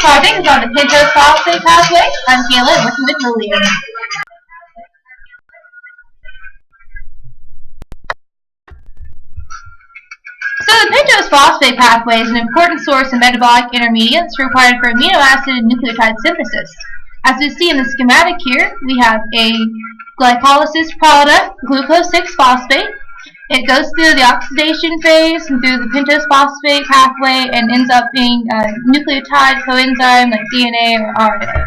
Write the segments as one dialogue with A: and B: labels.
A: project is on the Pentose phosphate pathway. I'm Kayla, working with Lillian. So the pentose phosphate pathway is an important source of metabolic intermediates required for amino acid and nucleotide synthesis. As we see in the schematic here, we have a glycolysis product, glucose 6-phosphate. It goes through the oxidation phase and through the pentose phosphate pathway and ends up being a nucleotide coenzyme like DNA or RNA.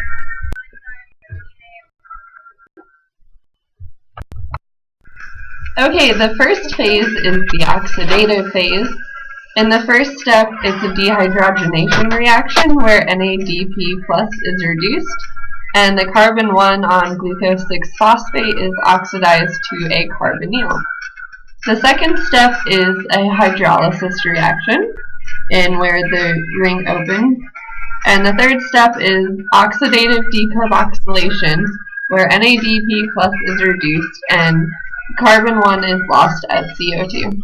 B: Okay, the first phase is the oxidative phase. In the first step, it's a dehydrogenation reaction where NADP plus is reduced, and the carbon 1 on glucose 6-phosphate is oxidized to a carbonyl. The second step is a hydrolysis reaction, in where the ring opens, and the third step is oxidative decarboxylation, where NADP plus is reduced and carbon 1 is lost as CO2.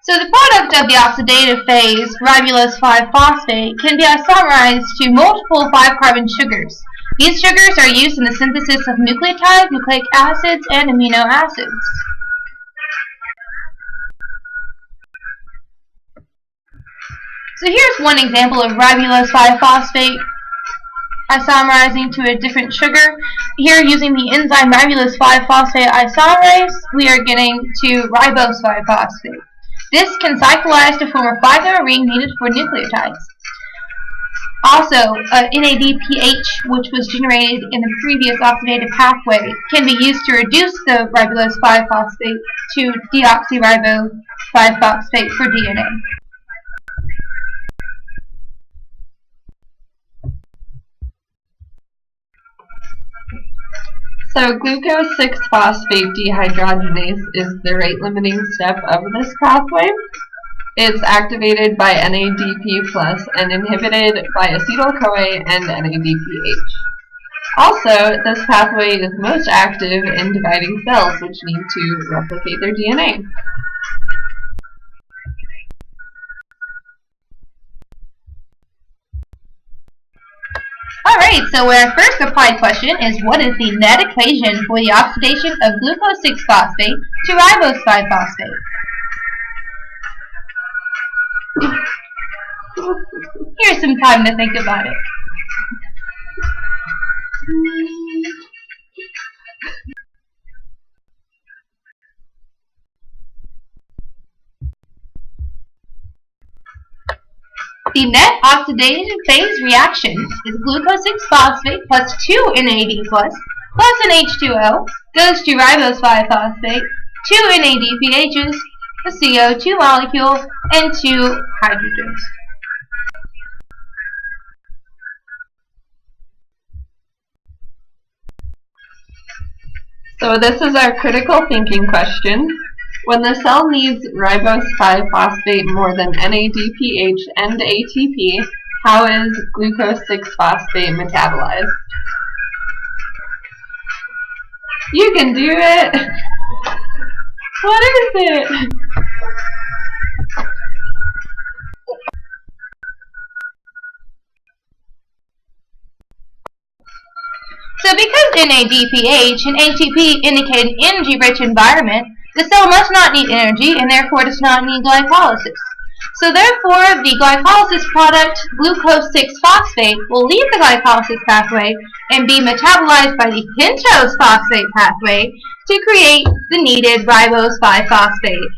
A: So the product of the oxidative phase, ribulose 5-phosphate, can be isomerized to multiple 5-carbon sugars. These sugars are used in the synthesis of nucleotides, nucleic acids, and amino acids. So here's one example of ribulose 5-phosphate isomerizing to a different sugar. Here, using the enzyme ribulose 5-phosphate isomerase, we are getting to ribose 5-phosphate. This can cyclize to form a 5' ring needed for nucleotides. Also, NADPH, which was generated in the previous oxidative pathway, can be used to reduce the ribulose 5-phosphate to deoxyribo 5-phosphate for DNA.
B: So glucose 6-phosphate dehydrogenase is the rate-limiting step of this pathway. It's activated by NADP plus and inhibited by acetyl-CoA and NADPH. Also, this pathway is most active in dividing cells, which need to replicate their DNA.
A: Alright, so our first applied question is, what is the net equation for the oxidation of glucose 6-phosphate to ribose 5-phosphate? Here's some time to think about it. The net oxidative phase reaction is glucose 6-phosphate plus 2 NAD plus an H2O goes to ribose 5-phosphate, 2 NADPHs, a CO2 molecule, and 2 hydrogens.
B: So this is our critical thinking question. When the cell needs ribose 5-phosphate more than NADPH and ATP, how is glucose 6-phosphate metabolized? You can do it! What is it?
A: So because NADPH and ATP indicate an energy-rich environment, the cell must not need energy and therefore does not need glycolysis. So therefore, the glycolysis product, glucose 6-phosphate, will leave the glycolysis pathway and be metabolized by the pentose phosphate pathway to create the needed ribose 5-phosphate.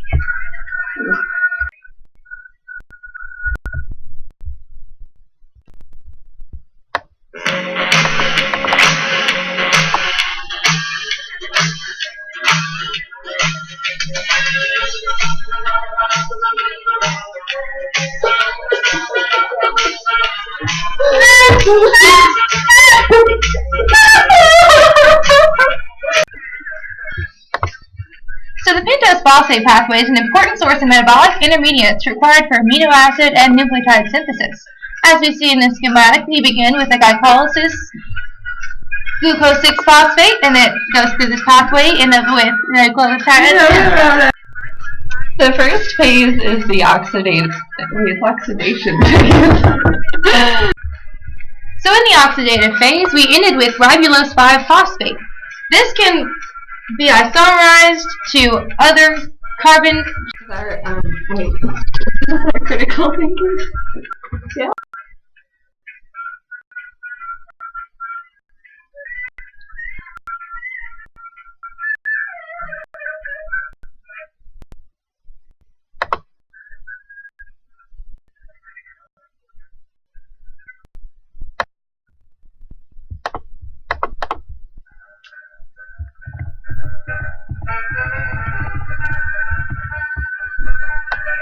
A: So the pentose phosphate pathway is an important source of metabolic intermediates required for amino acid and nucleotide synthesis. As we see in the schematic, we begin with the glycolysis glucose 6-phosphate, and it goes through this pathway and with glutathione.
B: The first phase is the oxidation phase.
A: So in the oxidative phase, we ended with ribulose 5-phosphate. This can be isomerized to other carbon.
B: Wait, is our critical thinking? Yeah.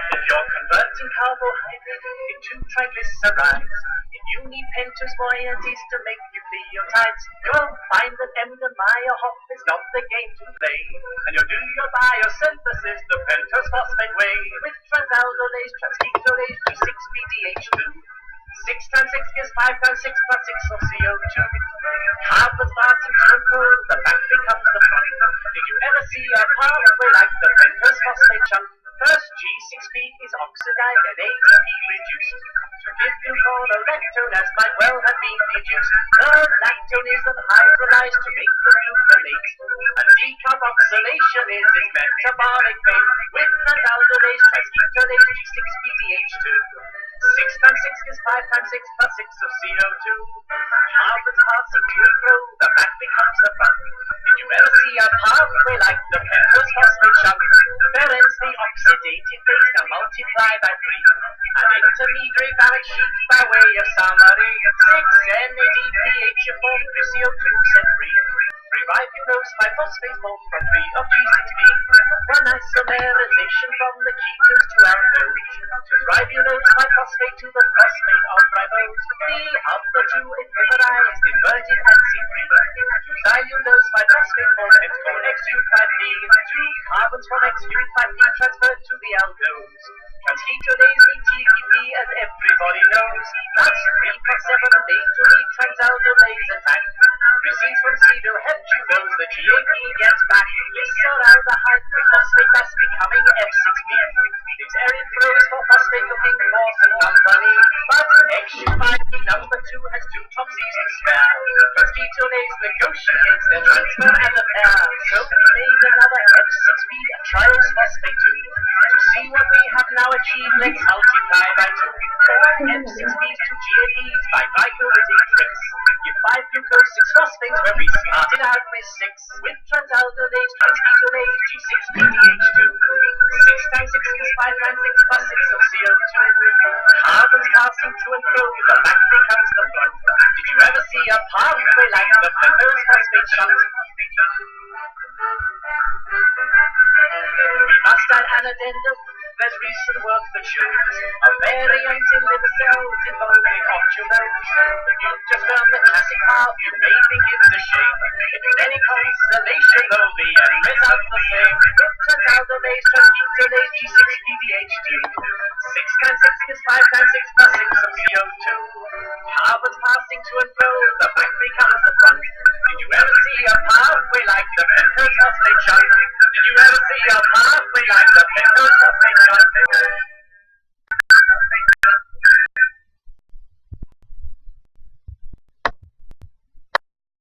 C: If you're converting carbohydrate into triglycerides, if you need Pentose moieties to make nucleotides, you'll find that Ender-Meyer-Hoff is not the game to play. And you'll do your biosynthesis the Pentose phosphate way with transaldolase, transketolase, G6PDH2. 6 times 6 gives 5 times 6 plus 6 of CO2. Carbons passing to and fro, the back becomes the front. Did you ever see a pathway like the Pentose phosphate chunk? First G6P is oxidized and ATP reduced to give you phonolectone, as might well have been deduced. The lactone is then hydrolyzed to make the gluconate, and decarboxylation is its metabolic fate with transaldolase, transketolase, G6PDH2. 6 times 6 gives 5 times 6 plus 6 of CO2. Carbons passing to and fro, the back becomes the front. Did you ever see a pathway like the Pentose phosphate chunk? There ends the oxidative phase, now multiply by 3. An intermediary balance sheet by way of summary. 6 NADPH formed through CO2 set free. 3 ribulose 5-phosphate formed from 3 of G6P. 1 isomerization from the ketones to aldose. 2 ribulose 5-phosphate to the phosphate of ribose. 3 of the 2 epimerized, inverted at C3. 2 xylulose 5-phosphate formed hence XU5P. 2 carbons from XU5P transferred to the aldose. Transketolase ATP, as everybody knows. Plus 3 plus 7 made to meet transaldolase attack. Proceeds from pseudoheptulose, the GAP gets back. Glyceraldehyde 3-phosphate thus becoming F6P. Leaves erythrose for phosphate looking for some company. But XU5P number 2 has 2 top C's to spare. Transketolase negotiates their transfer as a pair. So we made another F6P, a triose phosphate 2. To see what we have now achieved, let's multiply by 2. 4 F6Ps to GAPs by glycolytic tricks. Give 5 glucose 6-phosphates where we started out with 6. With transaldolase, transketolase, G6PDH2. 6 times 6 is 5 times 6 plus 6 of CO2. Carbons passing to and fro, the back becomes the front. Did you ever see a pathway like the Pentose phosphate chunk? We must add an addendum. There's recent work that shows a variant in liver cells involving oxidose. If you've just found the classic path, you may think it's a shame. If it's any consolation, though, the end result's the same. With transaldolase, transketolase, G6PDH2. 6 times 6 is 5 times 6 plus 6 of CO2. Carbons passing to and fro, the back becomes the front. Did you ever see a pathway like the Pentose phosphate chunk? Did you ever see a pathway like the Pentose